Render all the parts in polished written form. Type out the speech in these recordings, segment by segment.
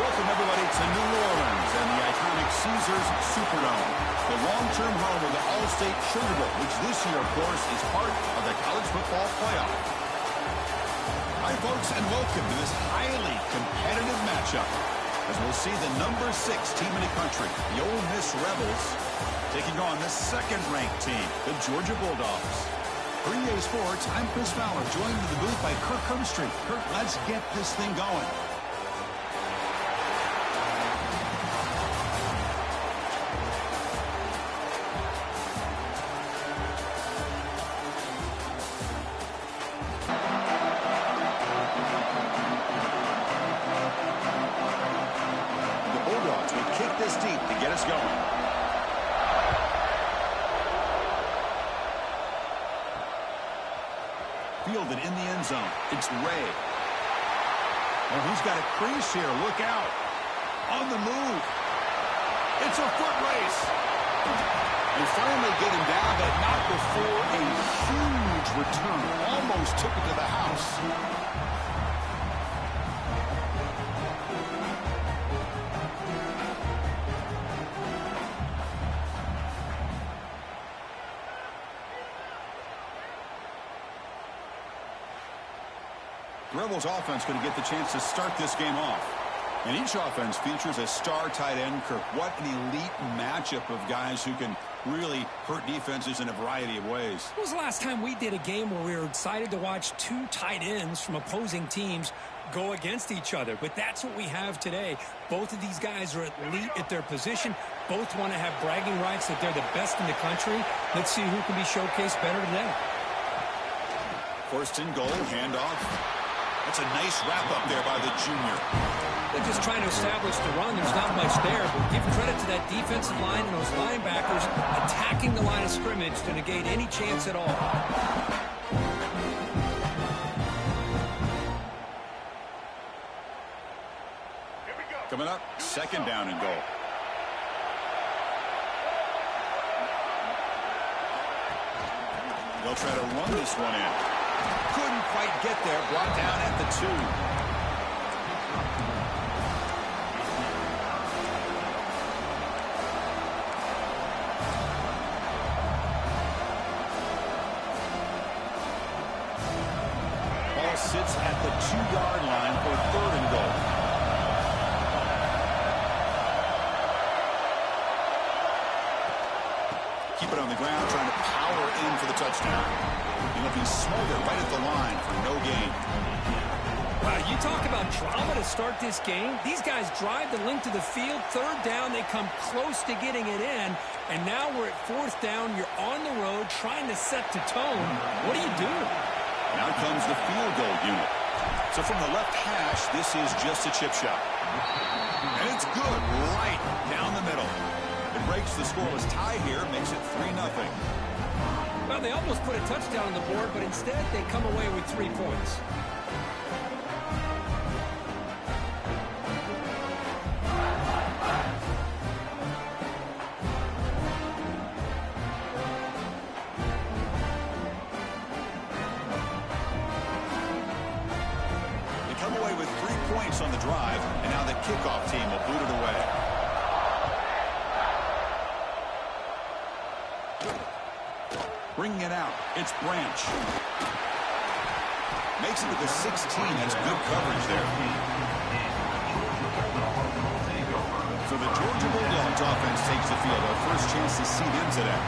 Welcome, everybody, to New Orleans and the iconic Caesars Superdome, the long-term home of the All-State Sugar Bowl, which this year, of course, is part of the college football playoff. Hi, folks, and welcome to this highly competitive matchup, as we'll see the number 6 team in the country, the Ole Miss Rebels, taking on the second-ranked team, the Georgia Bulldogs. For EA Sports, I'm Chris Fowler, joined in the booth by Kirk Herbstreit. Kirk, let's get this thing going. This deep to get us going. Fielded in the end zone. It's Ray. Oh, he's got a crease here. Look out. On the move. It's a foot race. They finally get him down, but not before a huge return. Almost took it to the house. The Rebels offense going to get the chance to start this game off. And each offense features a star tight end, Kirk. What an elite matchup of guys who can really hurt defenses in a variety of ways. When was the last time we did a game where we were excited to watch 2 tight ends from opposing teams go against each other? But that's what we have today. Both of these guys are elite at their position. Both want to have bragging rights that they're the best in the country. Let's see who can be showcased better today. First and goal, handoff. That's a nice wrap-up there by the junior. They're just trying to establish the run. There's not much there, but give credit to that defensive line and those linebackers attacking the line of scrimmage to negate any chance at all. Here we go. Coming up, second down and goal. They'll try to run this one in. Couldn't quite get there. Brought down at the 2. Ball sits at the 2-yard line for third and goal. Keep it on the ground, trying to power in for the touchdown. He'll be smothered right at the line for no gain. Wow, you talk about drama to start this game. These guys drive the length of the field. Third down, they come close to getting it in. And now we're at fourth down. You're on the road trying to set the tone. What do you do? Now comes the field goal unit. So from the left hash, this is just a chip shot. And it's good right down the middle. It breaks the scoreless tie here, makes it 3-0. Well, they almost put a touchdown on the board, but instead they come away with 3 points. They come away with 3 points on the drive, and now the kickoff team will boot it away. Bringing it out, it's Branch. Makes it to the 16. That's good coverage there. So the Georgia Bulldogs offense takes the field. Our first chance to see them today.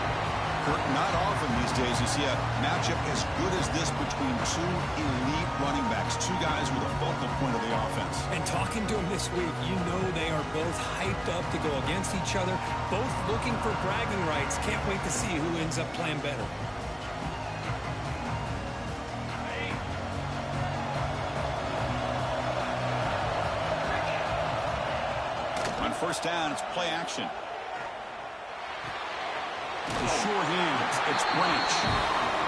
Kirk, not often these days you see a matchup as good as this between 2 elite running backs, 2 guys with a focal point of the offense. And talking to them this week, you know they are both hyped up to go against each other, both looking for bragging rights. Can't wait to see who ends up playing better. On first down, it's play action. The sure hands, it's Branch.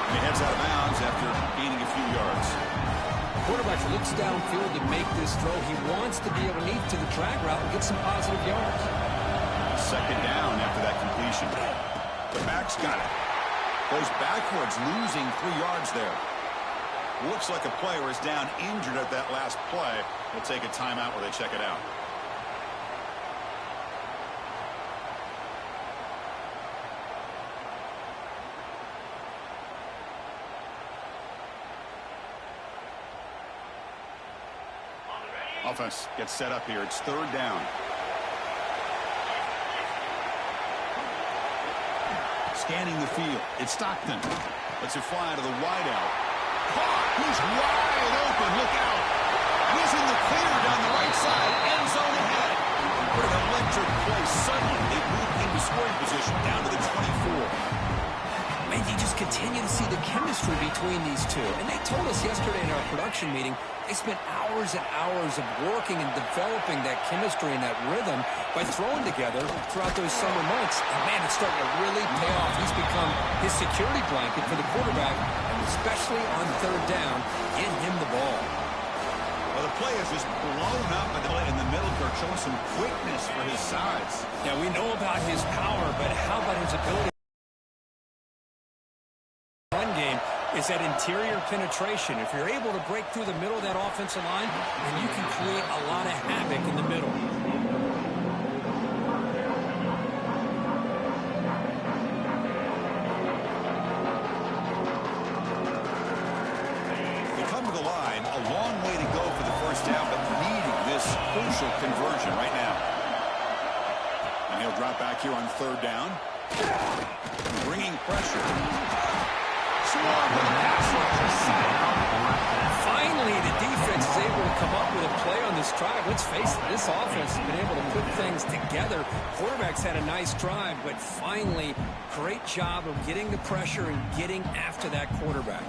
And he heads out of bounds after gaining a few yards. Quarterback looks downfield to make this throw. He wants to be underneath to the drag route and get some positive yards. Second down after that completion. The back's got it. Goes backwards, losing 3 yards there. Looks like a player is down injured at that last play. We'll take a timeout where they check it out. Offense gets set up here. It's third down. Scanning the field. It's Stockton. Lets it fly to the wideout. Caught. He's wide open. Look out. He's in the clear down the right side. End zone ahead. What an electric play. Suddenly, they move into scoring position down to the 24. Man, you just continue to see the chemistry between these two. And they told us yesterday in our production meeting, they spent hours and hours of working and developing that chemistry and that rhythm by throwing together throughout those summer months. And, man, it's starting to really pay off. He's become his security blanket for the quarterback, and especially on third down, get him the ball. Well, the play is just blown up in the middle, showing some quickness for his size. Yeah, we know about his power, but how about his ability? Run game is that interior penetration. If you're able to break through the middle of that offensive line, then you can create a lot of havoc in the middle. They come to the line, a long way to go for the first down, but needing this crucial conversion right now. And he'll drop back here on third down. Bringing pressure. Finally, the defense is able to come up with a play on this drive. Let's face it, this offense has been able to put things together. Quarterback's had a nice drive, but finally, great job of getting the pressure and getting after that quarterback.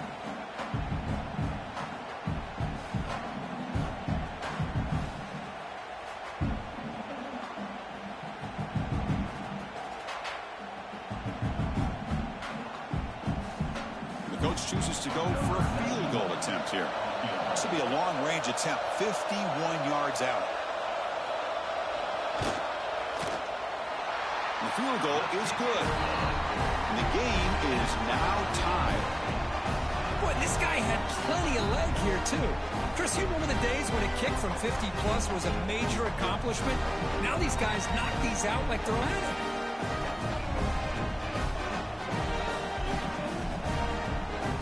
Chooses to go for a field goal attempt here. This will be a long-range attempt, 51 yards out. The field goal is good. And the game is now tied. Boy, this guy had plenty of leg here, too. Chris, you remember the days when a kick from 50-plus was a major accomplishment? Now these guys knock these out like they're at it.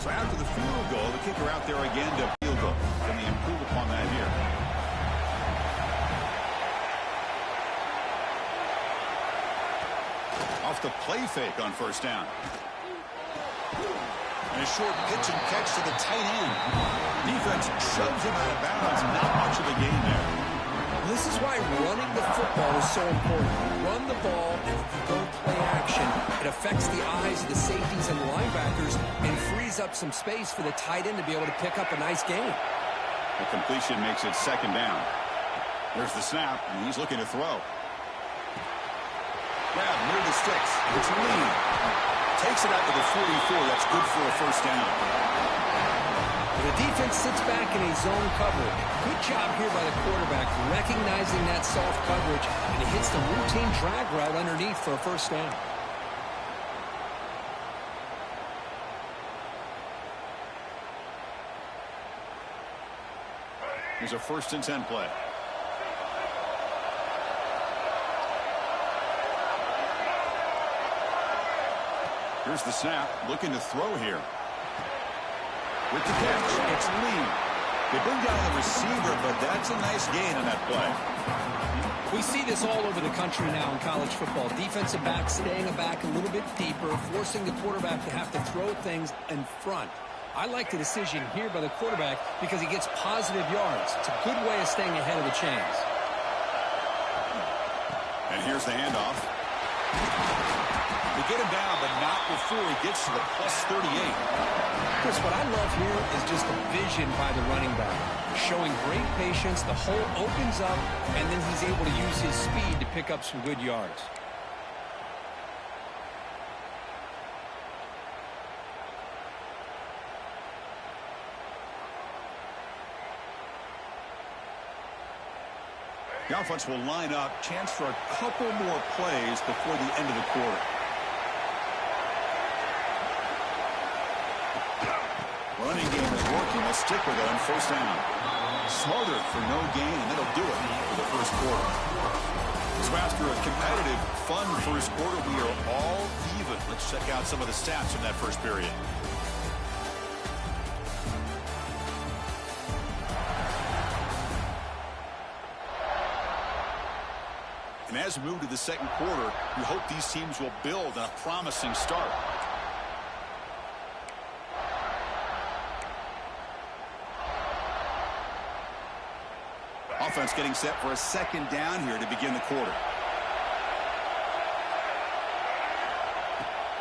So after the field goal, the kicker out there again to field goal. Can they improve upon that here? Off the play fake on first down. And a short pitch and catch to the tight end. Defense shoves him out of bounds. Not much of a gain there. This is why running the football is so important. Run the ball, and if you don't play action, it affects the eyes of the safeties and the linebackers and frees up some space for the tight end to be able to pick up a nice gain. The completion makes it second down. There's the snap, and he's looking to throw. Grab near the sticks. It's Lee. Takes it out to the 44. That's good for a first down. The defense sits back in a zone coverage. Good job here by the quarterback, recognizing that soft coverage, and he hits the routine drag route underneath for a first down. Here's a 1st and 10 play. Here's the snap, looking to throw here. With the catch, it's Lee. They bring down the receiver, but that's a nice gain on that play. We see this all over the country now in college football. Defensive backs staying back a little bit deeper, forcing the quarterback to have to throw things in front. I like the decision here by the quarterback because he gets positive yards. It's a good way of staying ahead of the chains. And here's the handoff. They get him down, but not before he gets to the plus 38. Chris, what I love here is just the vision by the running back. Showing great patience, the hole opens up, and then he's able to use his speed to pick up some good yards. The offense will line up, chance for a couple more plays before the end of the quarter. Running game is working. They'll stick with it on first down. Smothered for no gain, and that'll do it for the first quarter. So after a competitive, fun first quarter, we are all even. Let's check out some of the stats from that first period. And as we move to the second quarter, we hope these teams will build on a promising start. Offense getting set for a second down here to begin the quarter.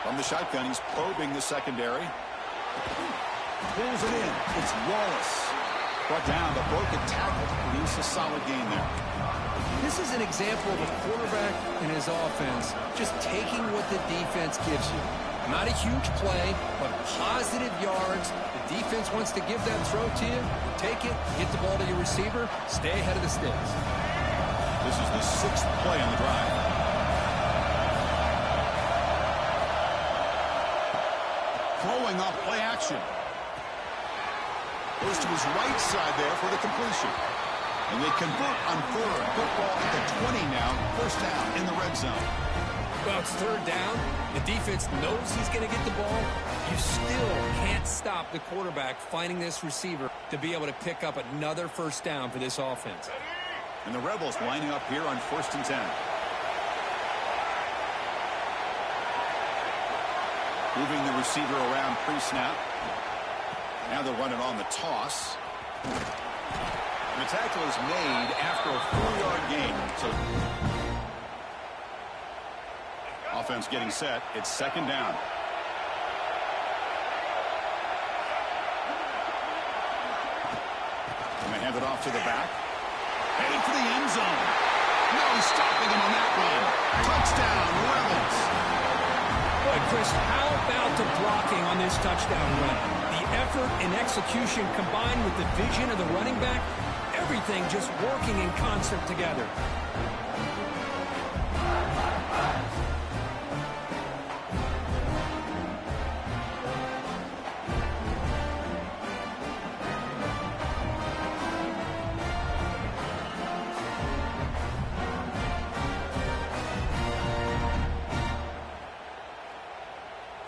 From the shotgun, he's probing the secondary. Pulls it in. It's Wallace. Brought down, but broke a tackle to produce a solid gain there. This is an example of a quarterback and his offense just taking what the defense gives you. Not a huge play, but positive yards. The defense wants to give that throw to you. Take it, get the ball to your receiver, stay ahead of the sticks. This is the 6th play on the drive. Throwing off play action. Goes to his right side there for the completion. And they convert on third. Football at the 20 now. First down in the red zone. Well, it's third down. The defense knows he's going to get the ball. You still can't stop the quarterback finding this receiver to be able to pick up another first down for this offense. And the Rebels lining up here on 1st and 10. Moving the receiver around pre-snap. Now they'll run it on the toss. And the tackle is made after a 4-yard gain. So offense getting set. It's second down. And they hand it off to the back. Heading for the end zone. No stopping him on that run. Touchdown, Rebels. Boy, Chris, how about the blocking on this touchdown run? The effort and execution combined with the vision of the running back, everything just working in concert together.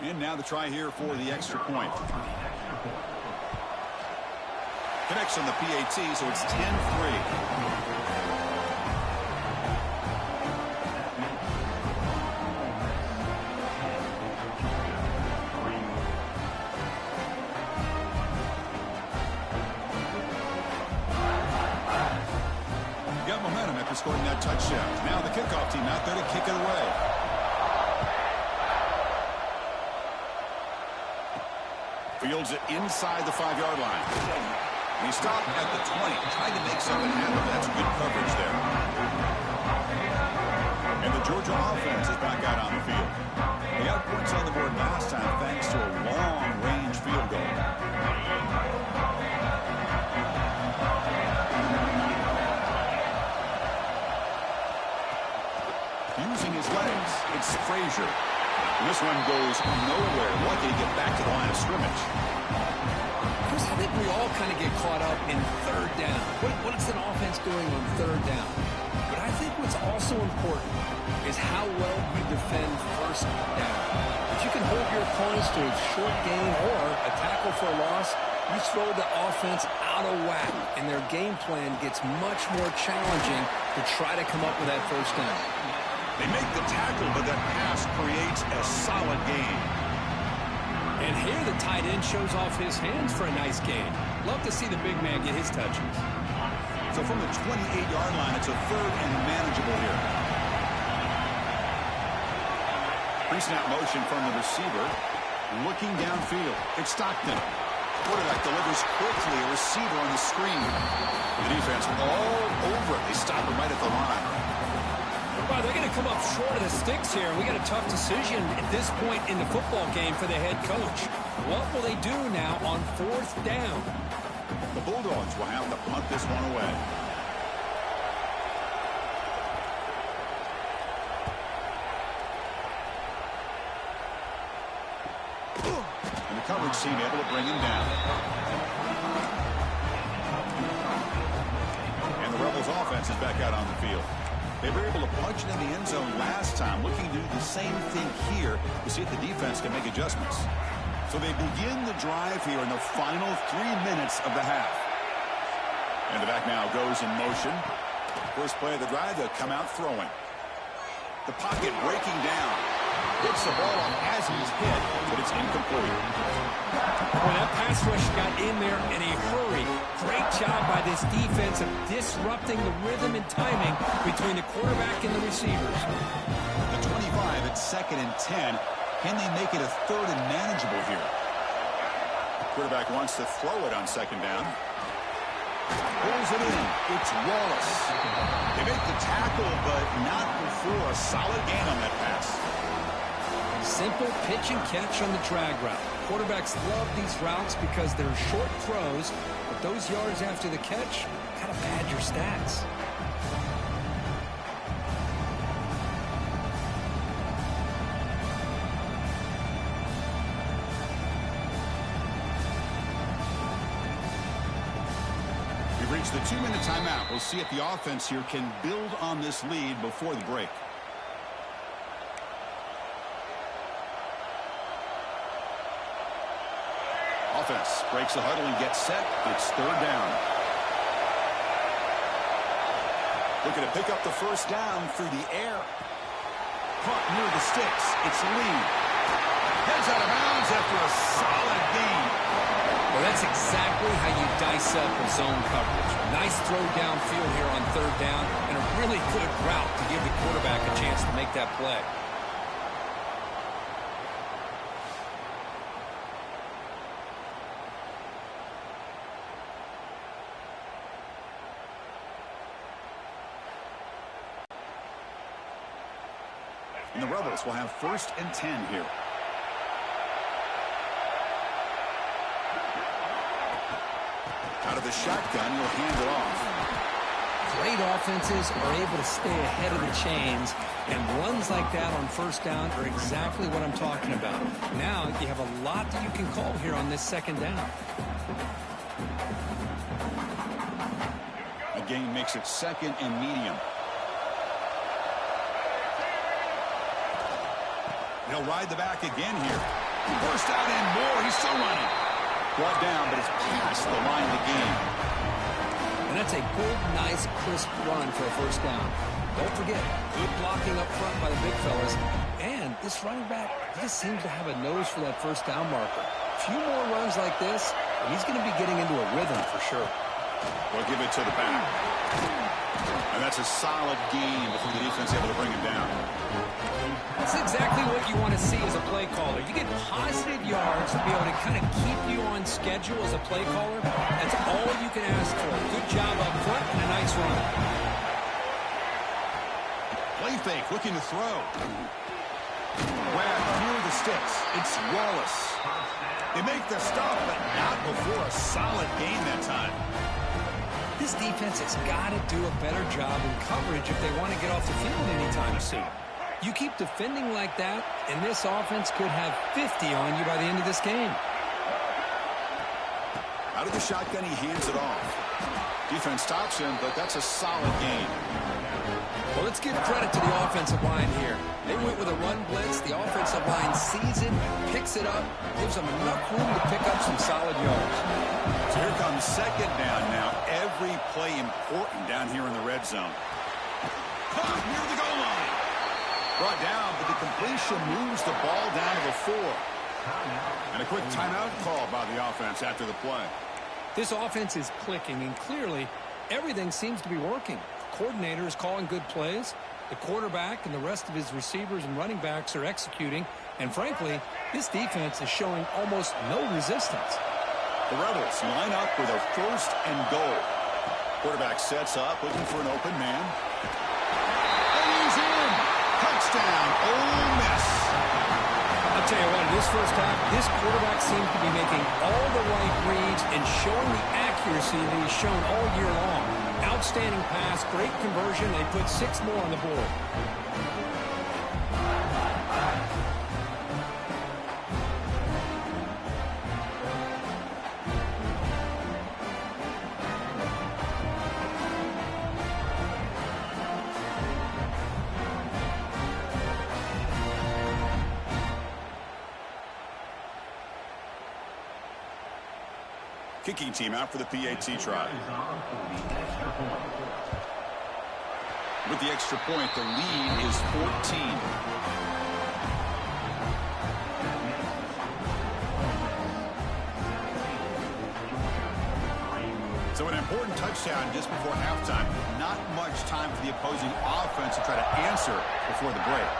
And now the try here for the extra point. Connects on the PAT, so it's 10-3. Got momentum after scoring that touchdown. Now the kickoff team out there to kick it away. Fields it inside the 5-yard line. And he stopped at the 20, trying to make something happen. That's good coverage there. And the Georgia offense is back out on the field. They got points on the board last time thanks to a long-range field goal. Using his legs, it's Frazier. And this one goes nowhere. Lucky to get back to the line of scrimmage. Chris, I think we all kind of get caught up in third down. What is an offense doing on third down? But I think what's also important is how well you defend first down. If you can hold your opponents to a short gain or a tackle for a loss, you throw the offense out of whack, and their game plan gets much more challenging to try to come up with that first down. They make the tackle, but that pass creates a solid gain. And here the tight end shows off his hands for a nice gain. Love to see the big man get his touches. So from the 28-yard line, it's a third and manageable here. Pre-snap motion from the receiver. Looking downfield. It's Stockton. Quarterback delivers quickly. A receiver on the screen. The defense all over it. They stop him right at the line. Well, they're going to come up short of the sticks here. We got a tough decision at this point in the football game for the head coach. What will they do now on fourth down? The Bulldogs will have to punt this one away. And the coverage team able to bring him down. And the Rebels offense is back out on the field. They were able to punch it in the end zone last time, looking to do the same thing here to see if the defense can make adjustments. So they begin the drive here in the final 3 minutes of the half. And the back now goes in motion. First play of the drive, they'll come out throwing. The pocket breaking down. Gets the ball off as he's hit, but it's incomplete. Boy, that pass rush got in there in a hurry. Great job by this defense of disrupting the rhythm and timing between the quarterback and the receivers. The 25 at 2nd and 10. Can they make it a 3rd and manageable here? Quarterback wants to throw it on 2nd down. Pulls it in. It's Wallace. They make the tackle, but not before a solid gain on that pass. Simple pitch and catch on the drag route. Quarterbacks love these routes because they're short throws, but those yards after the catch kind of pad your stats. Reach the 2-minute timeout. We'll see if the offense here can build on this lead before the break. Offense breaks the huddle and gets set. It's 3rd down. Looking to pick up the 1st down through the air. Caught near the sticks. It's Lee. Heads out of bounds after a solid gain. Well, that's exactly how you dice up a zone coverage. Nice throw downfield here on 3rd down, and a really good route to give the quarterback a chance to make that play. And the Rebels will have 1st and 10 here. Out of the shotgun, he'll hand it off. Great offenses are able to stay ahead of the chains, and runs like that on 1st down are exactly what I'm talking about. Now you have a lot that you can call here on this 2nd down. A gain makes it 2nd and medium. He'll ride the back again here. Burst out and more. He's still running. Brought down, but it's past the line of the game. And that's a good, nice, crisp run for a 1st down. Don't forget, good blocking up front by the big fellas. And this running back just seems to have a nose for that 1st down marker. A few more runs like this, and he's going to be getting into a rhythm for sure. They'll give it to the back. And that's a solid gain before the defense able to bring him down. That's exactly what you want to see as a play caller. You get positive yards to be able to kind of keep you on schedule as a play caller. That's all you can ask for. Good job up front and a nice run. Play fake, looking to throw. Grab near the sticks. It's Wallace. They make the stop, but not before a solid gain that time. This defense has got to do a better job in coverage if they want to get off the field anytime soon. You keep defending like that, and this offense could have 50 on you by the end of this game. Out of the shotgun, he hands it off. Defense stops him, but that's a solid gain. Well, let's give credit to the offensive line here. They went with a run blitz. The offensive line sees it, picks it up, gives them enough room to pick up some solid yards. So here comes 2nd down now. Every play important down here in the red zone. Caught near the goal line. Brought down, but the completion moves the ball down to the 4. And a quick timeout call by the offense after the play. This offense is clicking, and clearly everything seems to be working. The coordinator is calling good plays. The quarterback and the rest of his receivers and running backs are executing. And frankly, this defense is showing almost no resistance. The Rebels line up with a 1st and goal. Quarterback sets up, looking for an open man. And he's in. Touchdown, Ole Miss. I'll tell you what, in this 1st half, this quarterback seems to be making all the right reads and showing the accuracy that he's shown all year long. Outstanding pass, great conversion. They put 6 more on the board. Kicking team out for the PAT try. With the extra point, the lead is 14. So an important touchdown just before halftime. Not much time for the opposing offense to try to answer before the break.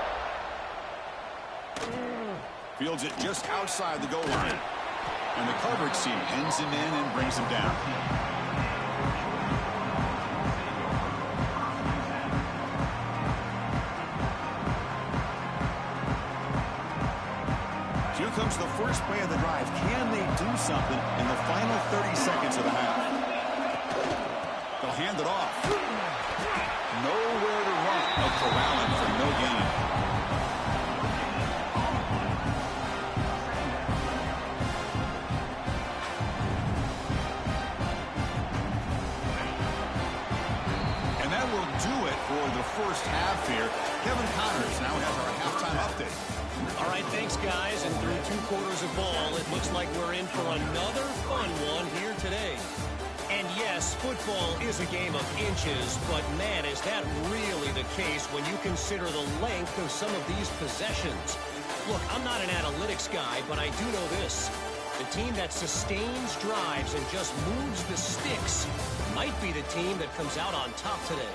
Fields it just outside the goal line. And the coverage team ends him in and brings him down. Here comes the first play of the drive. Can they do something in the final 30 seconds of the half? They'll hand it off. Nowhere to run. A corralling for no gain. And that will do it for the first half here. Kevin Connors now has our halftime update. All right, thanks, guys. And through 2 quarters of ball, it looks like we're in for another fun one here today. And yes, football is a game of inches, but man, is that really the case when you consider the length of some of these possessions. Look, I'm not an analytics guy, but I do know this. The team that sustains drives and just moves the sticks might be the team that comes out on top today.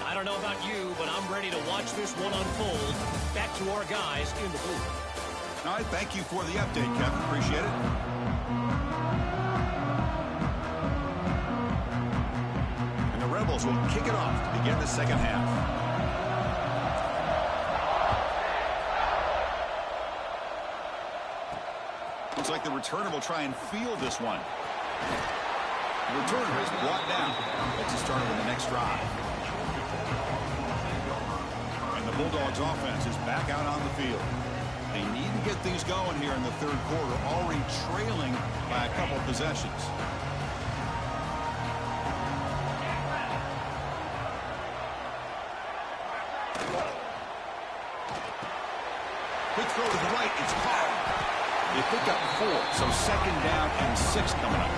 I don't know about you, but I'm ready to watch this one unfold. Back to our guys in the booth. All right, thank you for the update, Kevin. Appreciate it. And the Rebels will kick it off to begin the second half. Looks like the returner will try and field this one. The returner is brought down. Let's start with the next drive. And the Bulldogs offense is back out on the field. They need to get things going here in the third quarter, already trailing by a couple possessions. Quick throw to the right, it's caught. They pick up 4, so second down and 6 coming up.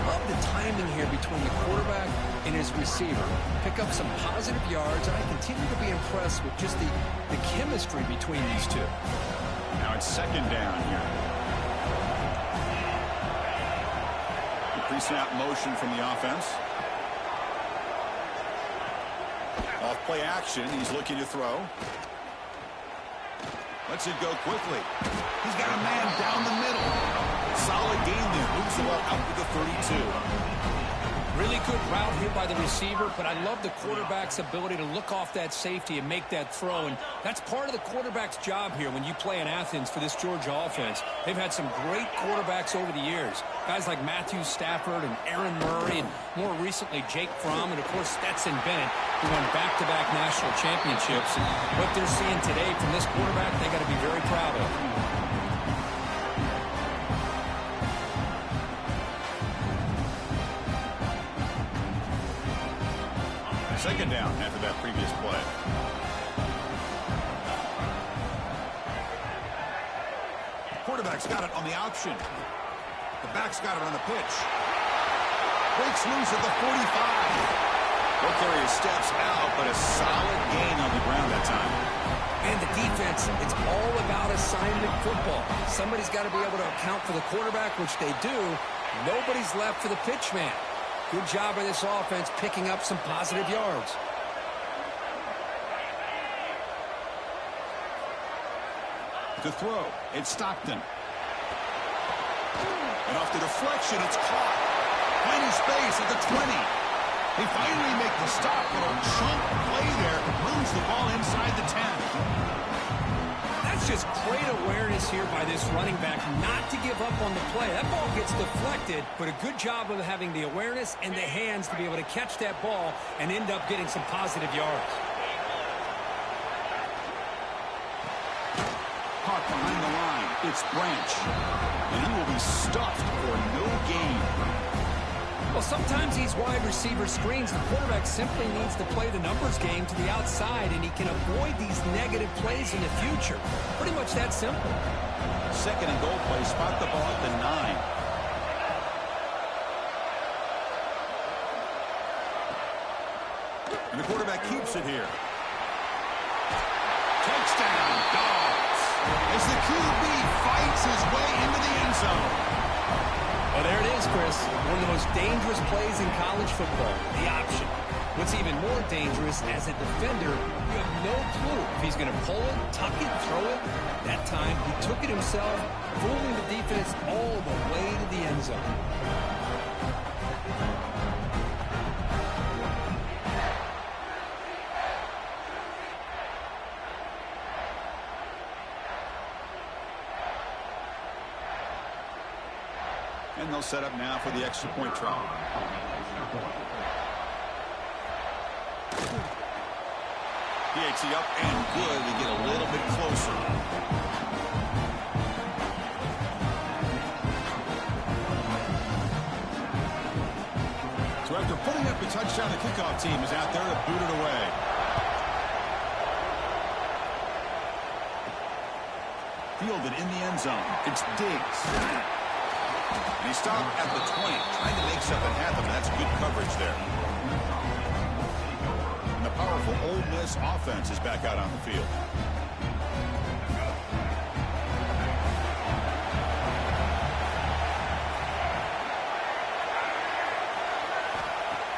Love the timing here between the quarterback and his receiver. Pick up some positive yards, and I continue to be impressed with just the chemistry between these two. Now it's second down here. The pre-snap motion from the offense. Off play action, he's looking to throw. Lets it go quickly. He's got a man down the middle. Solid gain there. Moves the ball out to the 32. Really good route here by the receiver, but I love the quarterback's ability to look off that safety and make that throw. And that's part of the quarterback's job here when you play in Athens for this Georgia offense. They've had some great quarterbacks over the years. Guys like Matthew Stafford and Aaron Murray, and more recently Jake Fromm, and of course Stetson Bennett, who won back-to-back national championships. And what they're seeing today from this quarterback, they got to be very proud of. Second down after that previous play. Quarterback's got it on the option. The back's got it on the pitch. Breaks loose at the 45. Will carry his steps out, but a solid gain on the ground that time. And the defense, it's all about assignment football. Somebody's got to be able to account for the quarterback, which they do. Nobody's left for the pitch man. Good job by this offense picking up some positive yards. To throw, it's Stockton. And off the deflection, it's caught. Finding space at the 20. They finally make the stop. Little chunk play there. Moves the ball inside the 10. That's just great awareness here by this running back not to give up on the play. That ball gets deflected, but a good job of having the awareness and the hands to be able to catch that ball and end up getting some positive yards. Caught behind the line. It's Branch. And he will be stuffed for no gain. Well, sometimes these wide receiver screens, the quarterback simply needs to play the numbers game to the outside, and he can avoid these negative plays in the future. Pretty much that simple. Second and goal play, spot the ball at the 9. And the quarterback keeps it here. Touchdown, Dogs. As the QB fights his way into the end zone. Well, there it is, Chris. One of the most dangerous plays in college football, the option. What's even more dangerous, as a defender, you have no clue if he's going to pull it, tuck it, throw it. That time, he took it himself, fooling the defense all the way to the end zone. And they'll set up now for the extra point try. DHC up and good to get a little bit closer. So after putting up a touchdown, the kickoff team is out there to boot it away. Fielded in the end zone. It's Diggs. And he stopped at the 20, trying to make something happen. That's good coverage there. And the powerful Ole Miss offense is back out on the field.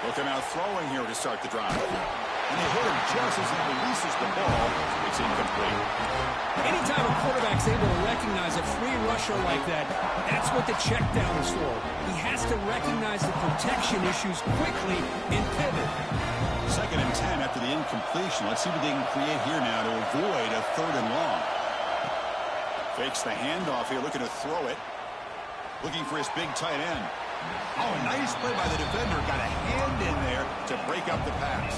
Looking out throwing here to start the drive. And they hit him just as he releases the ball. It's incomplete. Anytime a quarterback's able to recognize a free rusher like that, that's what the check down is for. He has to recognize the protection issues quickly and pivot. 2nd and 10 after the incompletion. Let's see what they can create here now to avoid a 3rd and long. Fakes the handoff here, looking to throw it. Looking for his big tight end. Oh, nice play by the defender. Got a hand in there to break up the pass.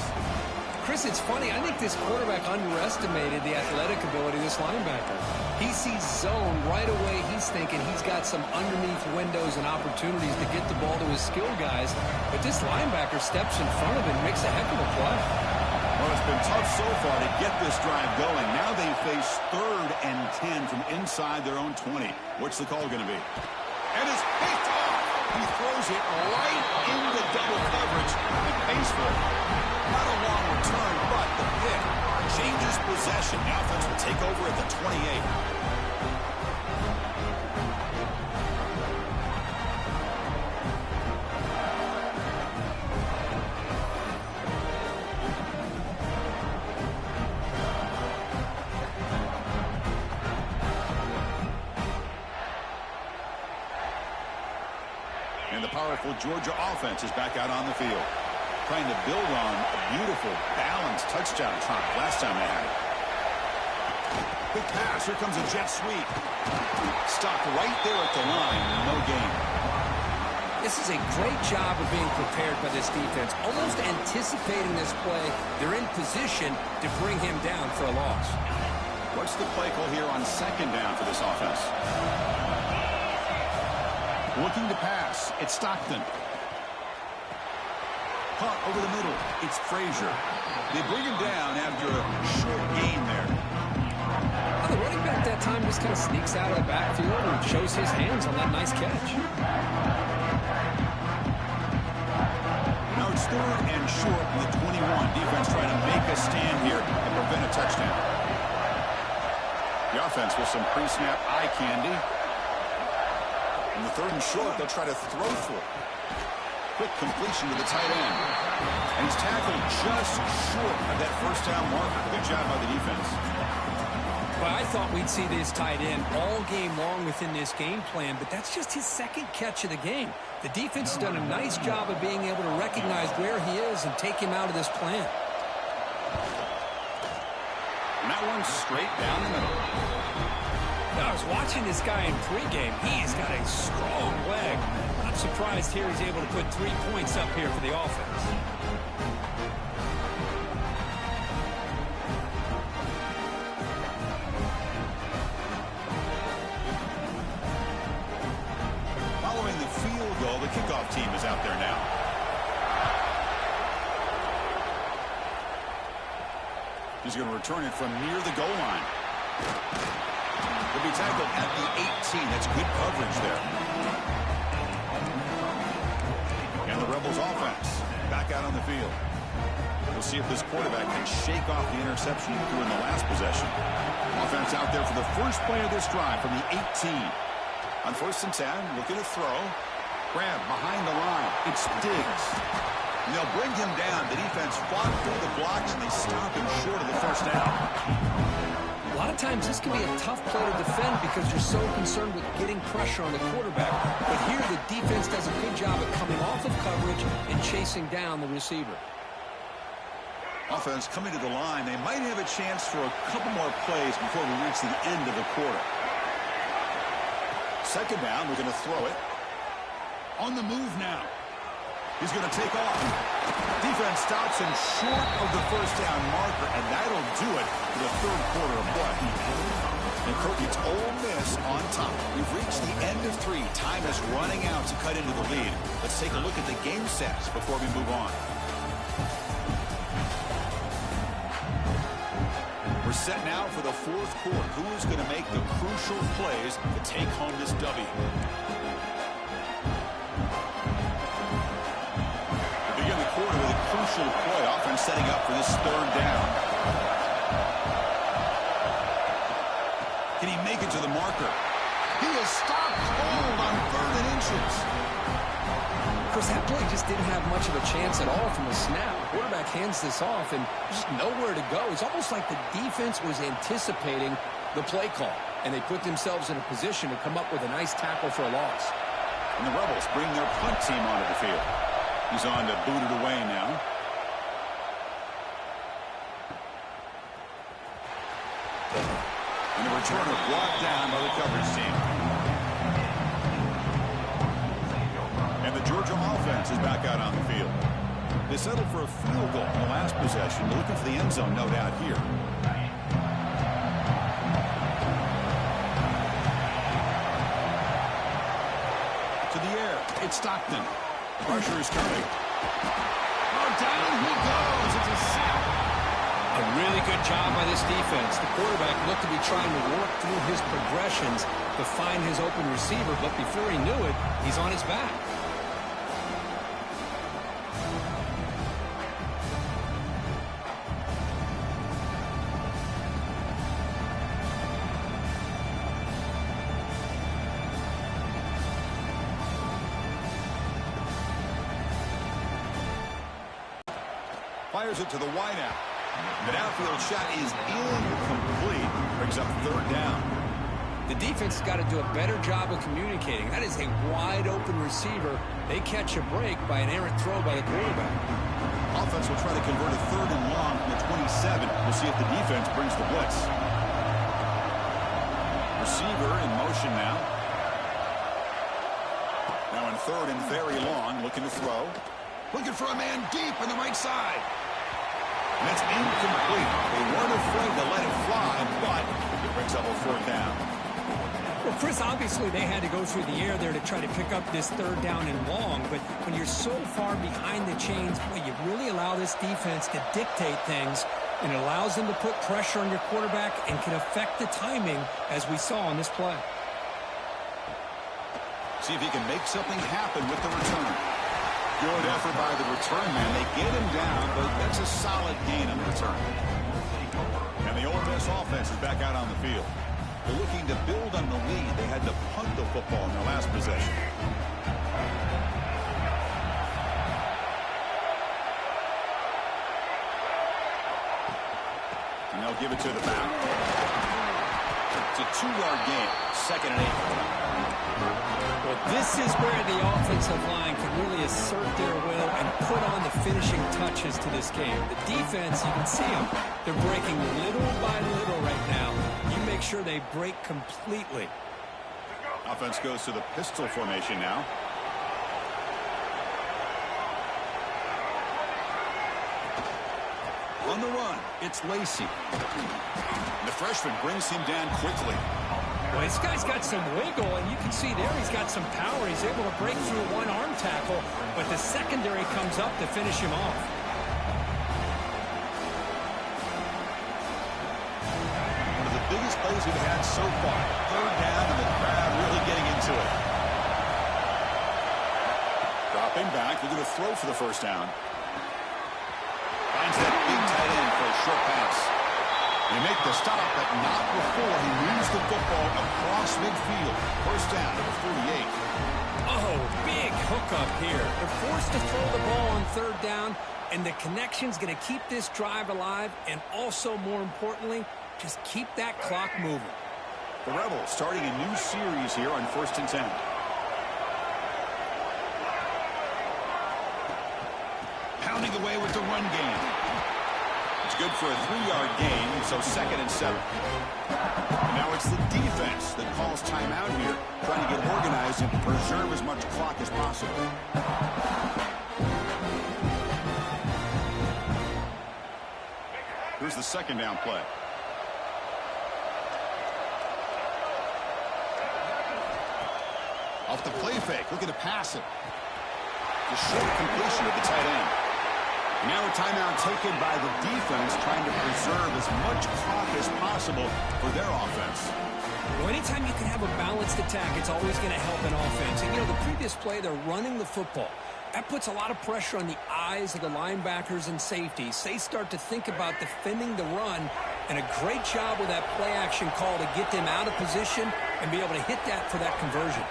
Chris, it's funny. I think this quarterback underestimated the athletic ability of this linebacker. He sees zone right away. He's thinking he's got some underneath windows and opportunities to get the ball to his skill guys. But this linebacker steps in front of him and makes a heck of a play. Well, it's been tough so far to get this drive going. Now they face 3rd and 10 from inside their own 20. What's the call going to be? And it's picked off. He throws it right into double coverage and pays for it. Not a long return, but the pick changes possession. The offense will take over at the 28. And the powerful Georgia offense is back out on the field, trying to build on a beautiful, balanced touchdown drive last time they had it. Quick pass. Here comes a jet sweep. Stopped right there at the line. No gain. This is a great job of being prepared by this defense, almost anticipating this play. They're in position to bring him down for a loss. What's the play call here on 2nd down for this offense? Looking to pass. It's Stockton. Caught over the middle. It's Frazier. They bring him down after a short gain there. Well, the running back that time just kind of sneaks out of the backfield and shows his hands on that nice catch. Now it's 3rd and short in the 21. Defense trying to make a stand here and prevent a touchdown. The offense with some pre-snap eye candy. In the 3rd and short, they'll try to throw for it. Quick completion to the tight end. And he's tackled just short of that 1st down marker. Good job by the defense. But I thought we'd see this tight end all game long within this game plan, but that's just his 2nd catch of the game. The defense has done a nice job of being able to recognize where he is and take him out of this plan. And that one's straight down the middle. I was watching this guy in pregame. He's got a strong leg. I'm surprised here he's able to put 3 points up here for the offense. Following the field goal, the kickoff team is out there now. He's going to return it from near the goal line. Will be tackled at the 18. That's good coverage there. And the Rebels offense back out on the field. We'll see if this quarterback can shake off the interception he threw in the last possession. Offense out there for the first play of this drive from the 18. On 1st and 10, looking to throw. Grab behind the line. It's Diggs. And they'll bring him down. The defense fought through the blocks, and they stop him short of the first down. A lot of times this can be a tough play to defend because you're so concerned with getting pressure on the quarterback. But here the defense does a good job of coming off of coverage and chasing down the receiver. Offense coming to the line. They might have a chance for a couple more plays before we reach the end of the quarter. 2nd down, we're going to throw it. On the move now. He's going to take off. Defense stops him short of the first down marker, and that'll do it for the 3rd quarter of play. And Kirk, it's Ole Miss on top. We've reached the end of 3. Time is running out to cut into the lead. Let's take a look at the game stats before we move on. We're set now for the 4th quarter. Who is going to make the crucial plays to take home this W? We begin the quarter with a crucial play. Offense setting up for this 3rd down. Can he make it to the marker? He is stopped cold on 3rd and inches. Of course, that play just didn't have much of a chance at all from the snap. The quarterback hands this off, and there's just nowhere to go. It's almost like the defense was anticipating the play call, and they put themselves in a position to come up with a nice tackle for a loss. And the Rebels bring their punt team onto the field. He's on to boot it away now. And the returner blocked down by the coverage team. And the Georgia offense is back out on the field. They settled for a field goal in the last possession. They're looking for the end zone, no doubt, here. To the air. It's Stockton. Pressure is coming. Oh, down he goes. It's a sack. A really good job by this defense. The quarterback looked to be trying to work through his progressions to find his open receiver, but before he knew it, he's on his back. Fires it to the wideout. The downfield shot is incomplete. Brings up 3rd down. The defense has got to do a better job of communicating. That is a wide-open receiver. They catch a break by an errant throw by the quarterback. Offense will try to convert a 3rd and long from the 27. We'll see if the defense brings the blitz. Receiver in motion now. Now in 3rd and very long, looking to throw. Looking for a man deep on the right side. And that's incomplete. They weren't afraid to let it fly, but it brings up a 4th down. Well, Chris, obviously they had to go through the air there to try to pick up this 3rd down and long, but when you're so far behind the chains, boy, you really allow this defense to dictate things, and it allows them to put pressure on your quarterback and can affect the timing, as we saw on this play. See if he can make something happen with the return. Good effort by the return man. They get him down, but that's a solid gain on the return. And the Ole Miss offense is back out on the field. They're looking to build on the lead. They had to punt the football in their last possession. And they'll give it to the back. It's a 2-yard gain. 2nd and 8. Well, this is where the offensive line can really assert their will and put on the finishing touches to this game. The defense, you can see them. They're breaking little by little right now. You make sure they break completely. Offense goes to the pistol formation now. On the run, it's Lacey. The freshman brings him down quickly. Well, this guy's got some wiggle, and you can see there he's got some power. He's able to break through one arm tackle, but the secondary comes up to finish him off. One of the biggest plays we've had so far. 3rd down, and the crowd really getting into it. Dropping back, looking to throw for the 1st down. Finds that short pass. They make the stop, but not before he moves the football across midfield. First down at the 48. Oh, big hookup here. They're forced to throw the ball on third down, and the connection's going to keep this drive alive, and also, more importantly, just keep that clock moving. The Rebels starting a new series here on 1st and 10. Pounding away with the run game. It's good for a 3-yard gain, so 2nd and 7. And now it's the defense that calls timeout here, trying to get organized and preserve as much clock as possible. Here's the 2nd down play. Off the play fake, looking to pass it. The short completion of the tight end. Now a timeout taken by the defense, trying to preserve as much clock as possible for their offense. Well, anytime you can have a balanced attack, it's always going to help an offense. And, you know, the previous play, they're running the football. That puts a lot of pressure on the eyes of the linebackers and safeties. They start to think about defending the run, and a great job with that play-action call to get them out of position and be able to hit that for that conversion.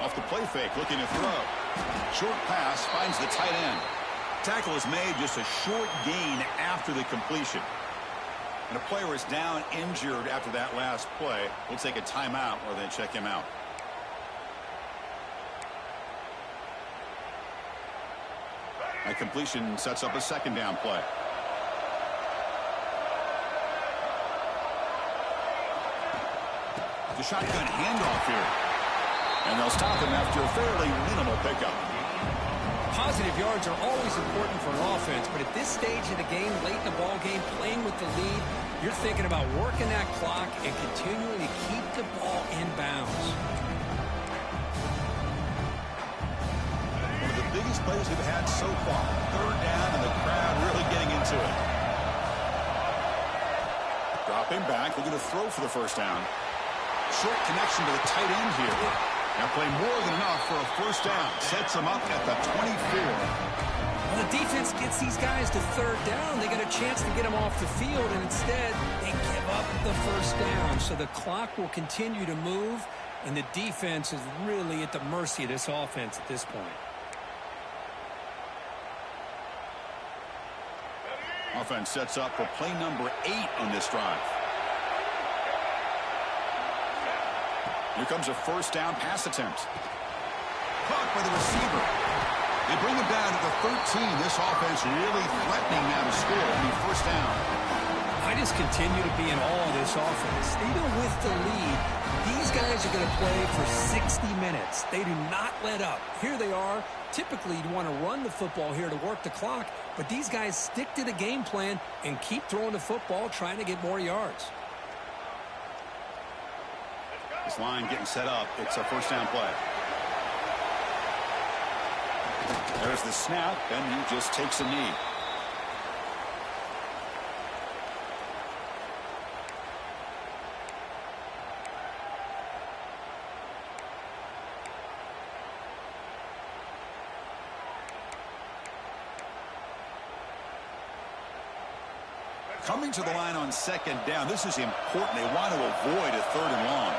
Off the play fake, looking to throw. Short pass finds the tight end. Tackle is made, just a short gain after the completion. And a player is down injured after that last play. We'll take a timeout or then check him out. That completion sets up a 2nd down play. The shotgun handoff here. And they'll stop him after a fairly minimal pickup. Positive yards are always important for an offense, but at this stage of the game, late in the ball game, playing with the lead, you're thinking about working that clock and continuing to keep the ball in bounds. One of the biggest plays we've had so far. 3rd down, and the crowd really getting into it. Dropping back, looking to throw for the 1st down. Short connection to the tight end here. Now play more than enough for a 1st down. Sets them up at the 24. When the defense gets these guys to 3rd down, they get a chance to get them off the field, and instead they give up the 1st down. So the clock will continue to move, and the defense is really at the mercy of this offense at this point. Offense sets up for play number 8 on this drive. Here comes a 1st down pass attempt. Caught by the receiver. They bring him down to the 13. This offense really threatening now to score on the 1st down. I just continue to be in awe of this offense. Even with the lead, these guys are going to play for 60 minutes. They do not let up. Here they are. Typically, you'd want to run the football here to work the clock, but these guys stick to the game plan and keep throwing the football, trying to get more yards. This line getting set up. It's a 1st down play. There's the snap, and he just takes a knee. Coming to the line on 2nd down. This is important. They want to avoid a 3rd and long.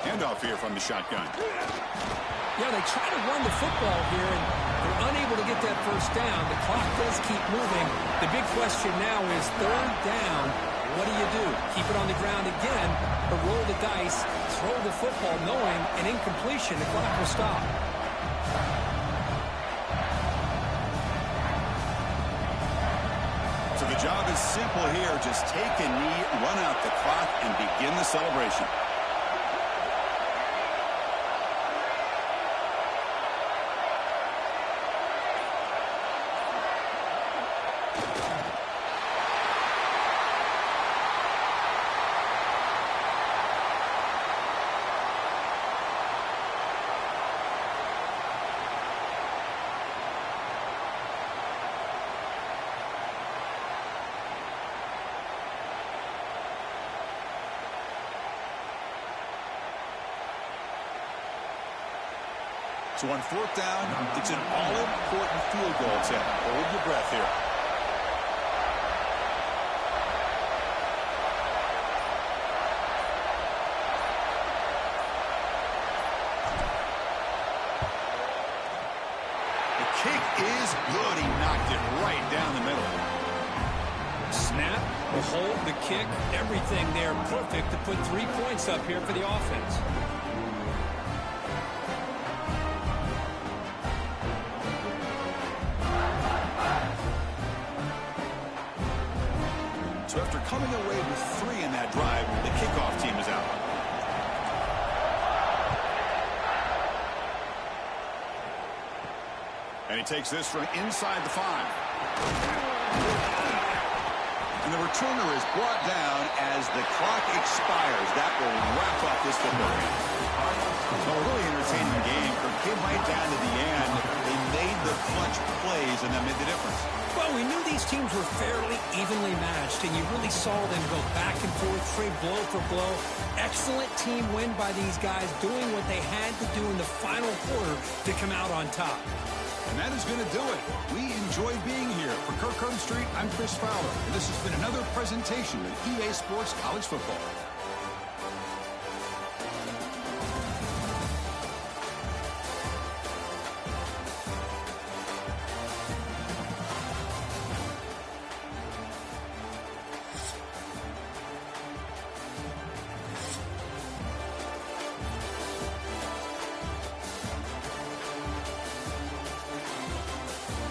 Handoff here from the shotgun. Yeah, they try to run the football here, and they're unable to get that 1st down. The clock does keep moving. The big question now is 3rd down. What do? Keep it on the ground again, or roll the dice, throw the football, knowing an incompletion, the clock will stop. So the job is simple here. Just take a knee, run out the clock, and begin the celebration. So on fourth down, it's an all-important field goal attempt. Hold your breath here. The kick is good. He knocked it right down the middle. Snap, the hold, the kick, everything there perfect to put 3 points up here for the offense. So after coming away with 3 in that drive, the kickoff team is out. And he takes this from inside the 5. And the returner is brought down as the clock expires. That will wrap up this football game. So a really entertaining game. It came right down to the end. They made the clutch plays, and that made the difference. Well, we knew these teams were fairly evenly matched, and you really saw them go back and forth, trade blow for blow. Excellent team win by these guys, doing what they had to do in the final quarter to come out on top. And that is going to do it. We enjoy being here. For Kirk Herbstreit, I'm Chris Fowler. And this has been another presentation of EA Sports College Football.